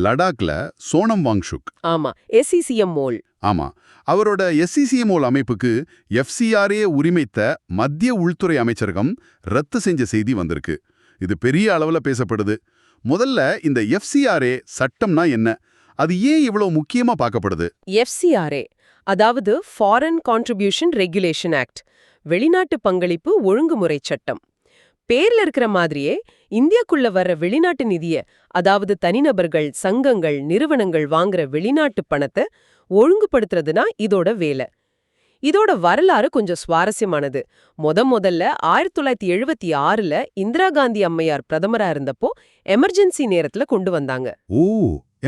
லடாக்ல சோனம் வாங்ஷுக். ஆமா, SCCM mole. ஆமா, அவரோட SCCMOL அமைப்புக்கு FCRA உரிமைத்த மத்திய உள்துறை அமைச்சரகம் ரத்து செஞ்ச செய்தி வந்திருக்கு. இது பெரிய அளவுல பேசப்படுது. முதல்ல இந்த FCRA சட்டம்னா என்ன, அது ஏன் இவ்வளவு முக்கியமா பார்க்கப்படுது? FCRA, அதாவது ஃபாரின் கான்ட்ரிபியூஷன் ரெகுலேஷன் ஆக்ட், வெளிநாட்டு பங்களிப்பு ஒழுங்குமுறை சட்டம். பேர்ல இருக்கிற மாதிரியே இந்தியாக்குள்ள வர்ற வெளிநாட்டு நிதிய, அதாவது தனிநபர்கள், சங்கங்கள், நிறுவனங்கள் வாங்குற வெளிநாட்டு பணத்தை ஒழுங்குபடுத்துறதுனா இதோட வேலை. இதோட வரலாறு கொஞ்சம் சுவாரஸ்யமானது. முதல்ல 1976ல இந்திரா காந்தி அம்மையார் பிரதமரா இருந்தப்போ எமர்ஜென்சி நேரத்துல கொண்டு வந்தாங்க. ஓ,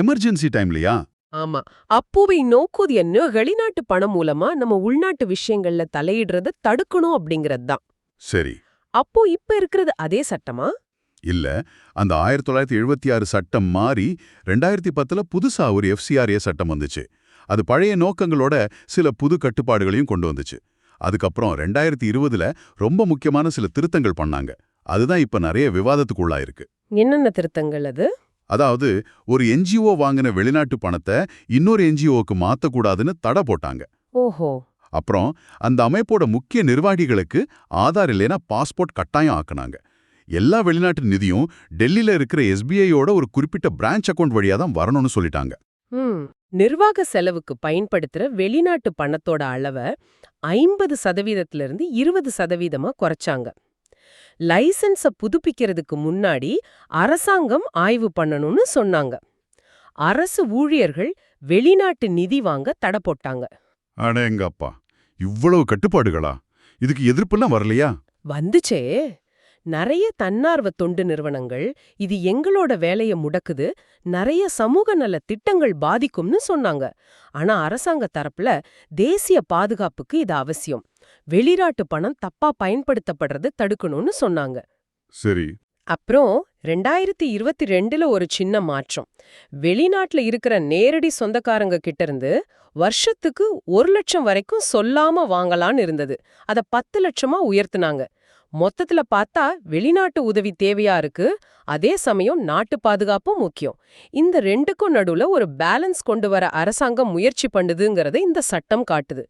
எமர்ஜென்சி டைம்லயா? ஆமா, அப்போவை நோக்குது என்ன, வெளிநாட்டு பணம் மூலமா நம்ம உள்நாட்டு விஷயங்கள்ல தலையிடுறத தடுக்கணும் அப்படிங்கறது தான். சரி. அப்போ இப்ப இருக்கிறது அதே சட்டமா? இல்ல, அந்த 1976 சட்டம் மாறி 2010ல புதுசா ஒரு FCRA சட்டம் வந்துச்சு. அது பழைய நோக்கங்களோட சில புது கட்டுப்பாடுகளையும் கொண்டு வந்துச்சு. அதுக்கப்புறம் 2020ல ரொம்ப முக்கியமான சில திருத்தங்கள் பண்ணாங்க. அதுதான் இப்ப நிறைய விவாதத்துக்குள்ளாயிருக்கு. என்னென்ன திருத்தங்கள் அது? அதாவது, ஒரு NGO வாங்கின வெளிநாட்டு பணத்தை இன்னொரு NGOவுக்கு மாத்தக்கூடாதுன்னு தடை போட்டாங்க. ஓஹோ. அப்புறம் அந்த அமைப்போட முக்கிய நிர்வாகிகளுக்கு ஆதார் இல்லைனா பாஸ்போர்ட் கட்டாயம் ஆக்குனாங்க. எல்லா வெளிநாட்டு நிதியும் டெல்லியில இருக்கிற SBIயோட ஒரு குறிப்பிட்ட பிரான்ச் அக்கவுண்ட் வழியா தான் வரணும்னு சொல்லிட்டாங்க. நிர்வாக செலவுக்கு பயன்படுத்துற வெளிநாட்டு பணத்தோட அளவை 50%லிருந்து 20%மா குறைச்சாங்க. லைசன்ஸ புதுப்பிக்கிறதுக்கு முன்னாடி அரசாங்கம் ஆய்வு பண்ணணும்னு சொன்னாங்க. அரசு ஊழியர்கள் வெளிநாட்டு நிதி வாங்க தடை போட்டாங்க. அடேங்கப்பா, இவ்வளவு கட்டுப்பாடுகளா? இதுக்கு எதிர்ப்புலாம் வரலையா? வந்துச்சே. நிறைய தன்னார்வ தொண்டு நிறுவனங்கள் இது எங்களோட வேலைய முடக்குது, நிறைய சமூக நல திட்டங்கள் பாதிக்கும்னு சொன்னாங்க. ஆனா அரசாங்க தரப்புல தேசிய பாதுகாப்புக்கு இது அவசியம், வெளிநாட்டு பணம் தப்பா பயன்படுத்தப்படுறது தடுக்கணும்னு சொன்னாங்க. சரி. அப்புறம் 2022ல ஒரு சின்ன மாற்றம். வெளிநாட்டுல இருக்கிற நேரடி சொந்தக்காரங்க கிட்ட இருந்து வருஷத்துக்கு 1 லட்சம் வரைக்கும் சொல்லாம வாங்கலான்னு இருந்தது. அத 10 லட்சமா உயர்த்துனாங்க. மொத்தத்துல பார்த்தா வெளிநாட்டு உதவி தேவையா இருக்கு, அதே சமயம் நாட்டு பாதுகாப்பும் முக்கியம். இந்த ரெண்டுக்கும் நடுவுல ஒரு பேலன்ஸ் கொண்டு வர அரசாங்கம் முயற்சி பண்ணுதுங்கறத இந்த சட்டம் காட்டுது.